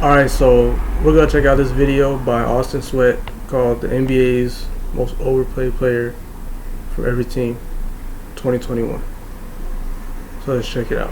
Alright, so we're gonna check out this video by Austin Sweat called the NBA's most overpaid player for every team 2021. So let's check it out.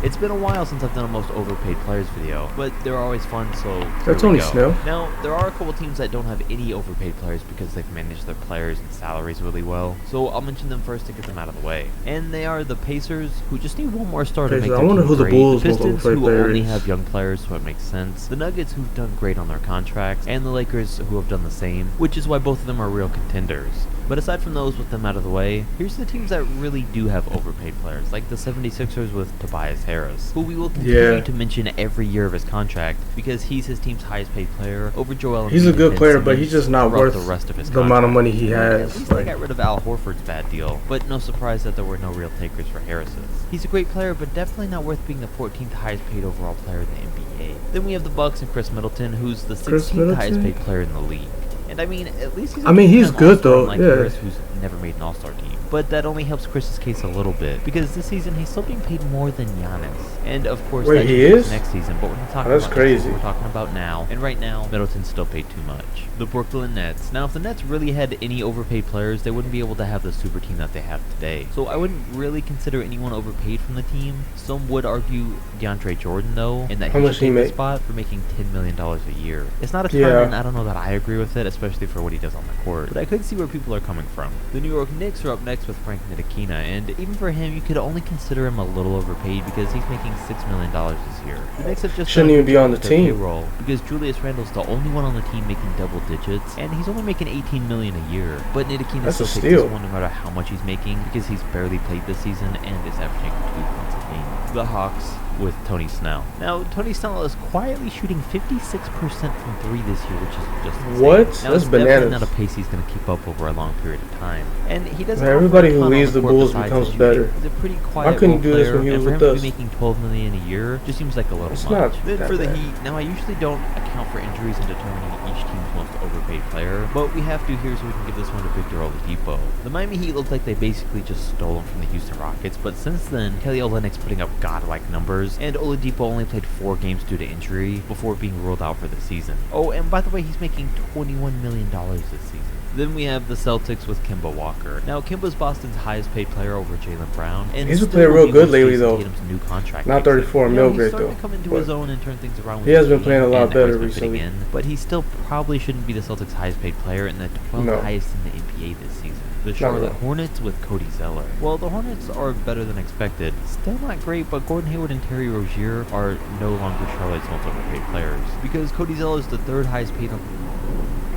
It's been a while since I've done a most overpaid players video, but they're always fun, so That's Tony Snell. Now, there are a couple teams that don't have any overpaid players because they've managed their players and salaries really well, so I'll mention them first to get them out of the way. And they are the Pacers, who just need one more star to make their I wonder team who the great. Bulls' The most Pistons, overpaid who player only is. have young players, so it makes sense. The Nuggets, who've done great on their contracts, and the Lakers, who have done the same, which is why both of them are real contenders. But aside from those, with them out of the way, here's the teams that really do have overpaid players, like the 76ers with Tobias Harris, who we will continue to mention every year of his contract because he's his team's highest paid player over Joel Embiid. He's a good and player, Simmons but he's just not worth the rest of his the amount of money he contract. has. At least they got rid of Al Horford's bad deal, but no surprise that there were no real takers for Harris's. He's a great player, but definitely not worth being the 14th highest paid overall player in the NBA. Then we have the Bucks and Chris Middleton, who's the 16th highest paid player in the league. And I mean, at least he's good though. Like Harris, who's never made an All-Star team. But that only helps Chris's case a little bit because this season he's still being paid more than Giannis. And of course, wait, he is next season. But we're not talking that's about crazy. We're talking about now. And right now, Middleton's still paid too much. The Brooklyn Nets. Now, if the Nets really had any overpaid players, they wouldn't be able to have the super team that they have today. So I wouldn't really consider anyone overpaid from the team. Some would argue DeAndre Jordan though, and that he should take the spot for making $10 million a year. It's not a ton, and I don't know that I agree with it, especially for what he does on the court. But I could see where people are coming from. The New York Knicks are up next with Frank Ntilikina, and even for him, you could only consider him a little overpaid because he's making $6 million this year. The Knicks have just shouldn't even be on the team payroll because Julius Randle's the only one on the team making double digits, and he's only making $18 million a year. But Ntilikina still takes this one no matter how much he's making because he's barely played this season and is averaging 2 points a game. The Hawks with Tony Snell. Now, Tony Snell is quietly shooting 56% from 3 this year, which is just insane. What? Now, That's it's bananas. definitely not a pace he's going to keep up over a long period of time. And he doesn't. Everybody who leaves the Bulls becomes better. He's a pretty quiet Why couldn't you do this when he was with us? And for him to be making $12 million a year just seems like a little much. Then for the Heat, now I usually don't account for injuries in determining each team's most overpaid player, but we have to here so we can give this one to Victor Oladipo. The Miami Heat looked like they basically just stole him from the Houston Rockets, but since then, Kelly Olynyk's putting up godlike numbers, and Oladipo only played 4 games due to injury before being ruled out for the season. Oh, and by the way, he's making $21 million this season. Then we have the Celtics with Kemba Walker. Now, Kemba's Boston's highest paid player over Jaylen Brown. And he's been playing real good lately, though. New contract not 34 mil great, though. He's starting to come into his own and turn things around. He has been playing a lot better recently. But he still probably shouldn't be the Celtics' highest paid player and the 12th highest in the NBA this season. The Charlotte Hornets with Cody Zeller. Well, the Hornets are better than expected. Still not great, but Gordon Hayward and Terry Rozier are no longer Charlotte's most overpaid players because Cody Zeller is the 3rd highest paid on.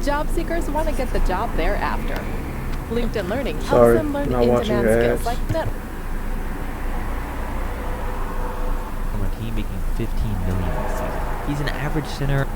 Job seekers want to get the job they're after. LinkedIn Learning helps them learn in-demand skills like that. From a team making $15 million this season. He's an average center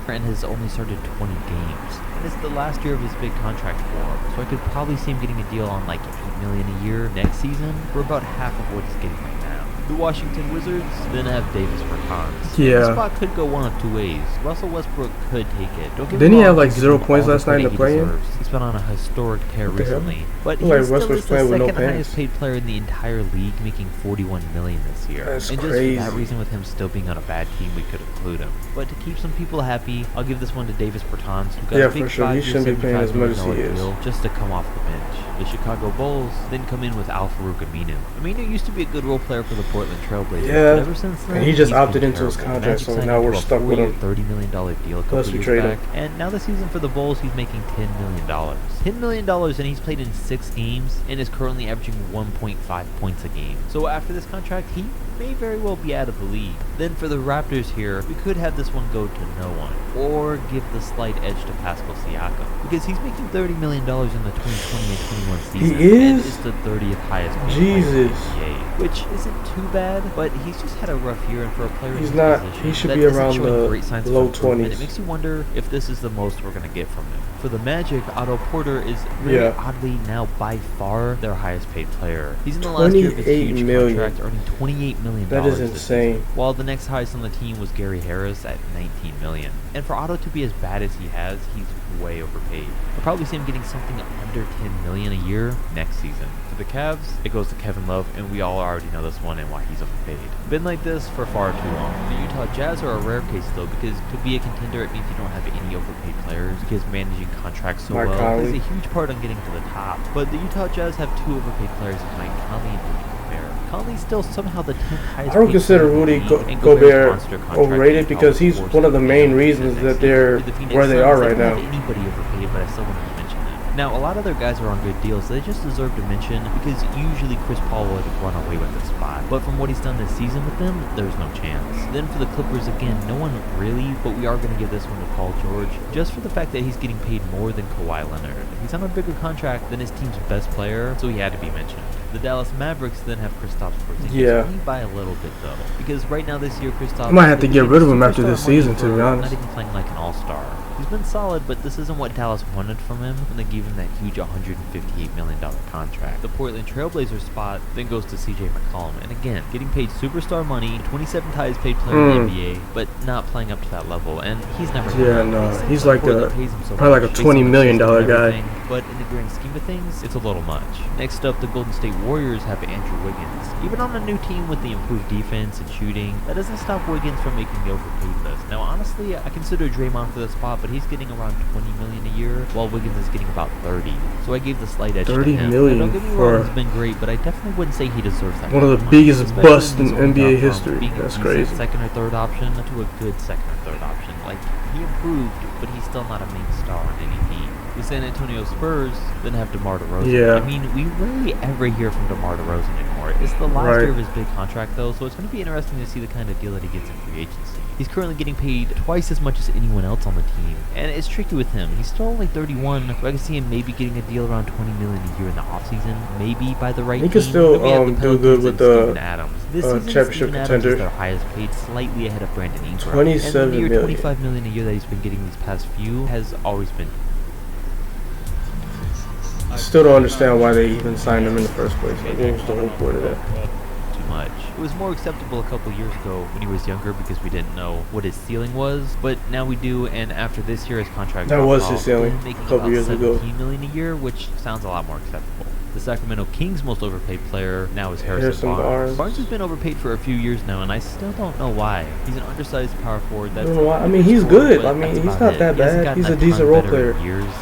and has only started 20 games. And it's the last year of his big contract for him, so I could probably see him getting a deal on like $8 million a year next season for about half of what he's getting right now. The Washington Wizards then have Davis Bertans. The spot could go one of 2 ways. Russell Westbrook could take it. Didn't he have like 0 points last night in the play-in? He's been on a historic tear recently, but he still is the 2nd highest paid player in the entire league, making $41 million this year. That's and crazy. Just for that reason, with him still being on a bad team, we could include him. But to keep some people happy, I'll give this one to Davis Bertans, who got a big $5-year, $75 million deal just to come off the bench. The Chicago Bulls then come in with Al-Farouq Aminu. Aminu used to be a good role player for the Portland Trailblazers, but ever since then, and he just opted into his contract, so now we're stuck with him. $30 million deal a couple years back, and now this season for the Bulls, he's making $10 million. $10 million, and he's played in 6 games, and is currently averaging 1.5 points a game. So after this contract, he may very well be out of the league. Then for the Raptors here, we could have this one go to no one, or give the slight edge to Pascal Siakam, because he's making $30 million in the 2020 and 21 season. He is? And is the 30th highest paid player in the NBA, which isn't too bad, but he's just had a rough year, and for a player in his position, he should be around the low 20s. It makes you wonder if this is the most we're going to get from him. For the Magic, Otto Porter is really oddly now by far their highest paid player. He's in the last year of his huge contract, earning $28 million. That is insane. While the next highest on the team was Gary Harris at $19 million. And for Otto to be as bad as he has, he's way overpaid. I'll probably see him getting something under $10 million a year next season. For the Cavs, it goes to Kevin Love, and we all already know this one and why he's overpaid. Been like this for far too long. The Utah Jazz are a rare case though, because to be a contender, it means you don't have any overpaid players, because managing contracts so well plays a huge part on getting to the top. But the Utah Jazz have two overpaid players in Mike Conley and Rudy Gobert. Conley's still somehow the 10th highest. I don't consider Rudy Gobert overrated because he's one of the main reasons that they're where they are right now. Anybody overpaid, but I still want to mention them. Now, a lot of their guys are on good deals, so they just deserve to mention, because usually Chris Paul would run away with the spot. But from what he's done this season with them, there's no chance. Then for the Clippers, again, no one really, but we are going to give this one to Paul George, just for the fact that he's getting paid more than Kawhi Leonard. He's on a bigger contract than his team's best player, so he had to be mentioned. The Dallas Mavericks then have Kristaps Porzingis, only by a little bit though, because right now this year Kristaps might have to get rid of him after this season, to be honest. Not even playing like an all-star. He's been solid, but this isn't what Dallas wanted from him when they gave him that huge $158 million contract. The Portland Trailblazers spot then goes to CJ McCollum, and again, getting paid superstar money, 27th highest paid player in the NBA, but not playing up to that level, and he's never. Yeah, no, he's like probably like a $20 million guy. But in the grand scheme of things, it's a little much. Next up, the Golden State Warriors have Andrew Wiggins. Even on a new team with the improved defense and shooting, that doesn't stop Wiggins from making the overpaid list. Now, honestly, I consider Draymond for the spot, but he's getting around $20 million a year, while Wiggins is getting about 30. So I gave the slight edge to him. $30 million don't get me wrong, he's been great, but I definitely wouldn't say he deserves that. One of the biggest busts in NBA history. That's crazy. Second or third option to a good second or third option. Like, he improved, but he's still not a main star on any team. The San Antonio Spurs then have DeMar DeRozan. Yeah. I mean, we rarely ever hear from DeMar DeRozan anymore. It's the last year of his big contract, though, so it's going to be interesting to see the kind of deal that he gets in free agency. He's currently getting paid twice as much as anyone else on the team, and it's tricky with him. He's still only 31, so I can see him maybe getting a deal around $20 million a year in the offseason, maybe by the right team. He could still do good with the championship contenders. Their highest paid, slightly ahead of Brandon Ingram. $27 million. $25 million a year that he's been getting these past few has always been. I still don't understand why they even signed him in the first place. Like, what was the whole point of that? Too much. It was more acceptable a couple years ago when he was younger because we didn't know what his ceiling was, but now we do, and after this year his contract that was his ceiling making a couple years ago. $17 million a year, which sounds a lot more acceptable. The Sacramento Kings' most overpaid player now is Harrison Barnes. Barnes has been overpaid for a few years now, and I still don't know why. He's an undersized power forward. That's I mean, he's good. I mean, he's not that bad. He's a decent role player.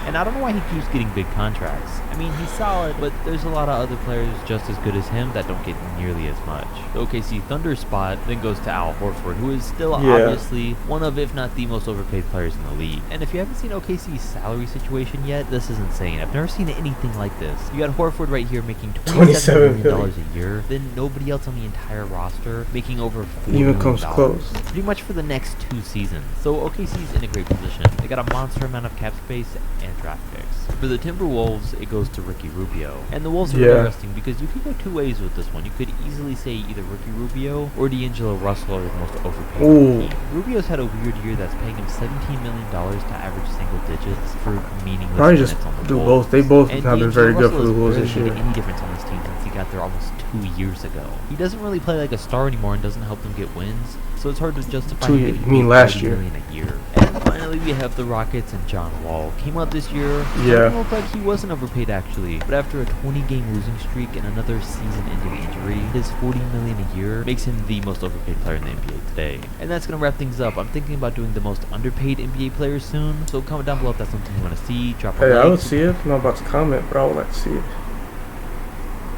And I don't know why he keeps getting big contracts. I mean, he's solid, but there's a lot of other players just as good as him that don't get nearly as much. The OKC Thunder spot then goes to Al Horford, who is still obviously one of, if not the most overpaid players in the league. And if you haven't seen OKC's salary situation yet, this is insane. I've never seen anything like this. You got Horford right here making $27 million a year, then nobody else on the entire roster making over $4 million. Comes close. Pretty much for the next 2 seasons. So OKC's in a great position. They got a monster amount of cap space and draft picks. For the Timberwolves, it goes to Ricky Rubio. And the Wolves are interesting because you could go 2 ways with this one. You could easily say either Ricky Rubio or D'Angelo Russell are the most overpaid on the team. Rubio's had a weird year that's paying him $17 million to average single digits for meaningless probably just minutes on the do Wolves. both. They both have been very good for the Wolves this year. Any difference on this team since he got there almost 2 years ago. He doesn't really play like a star anymore and doesn't help them get wins, so it's hard to justify him getting last year. $30 million a year. And finally, we have the Rockets and John Wall. Came out this year. It looked like he wasn't overpaid actually, but after a 20-game losing streak and another season-ending injury, his $40 million a year makes him the most overpaid player in the NBA today. And that's gonna wrap things up. I'm thinking about doing the most underpaid NBA players soon, so comment down below if that's something you want to see. Drop a like. I would see it. I'm not about to comment, but I would like to see it.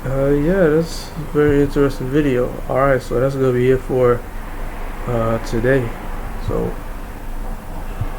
Yeah, that's a very interesting video. Alright, so that's gonna be it for today. So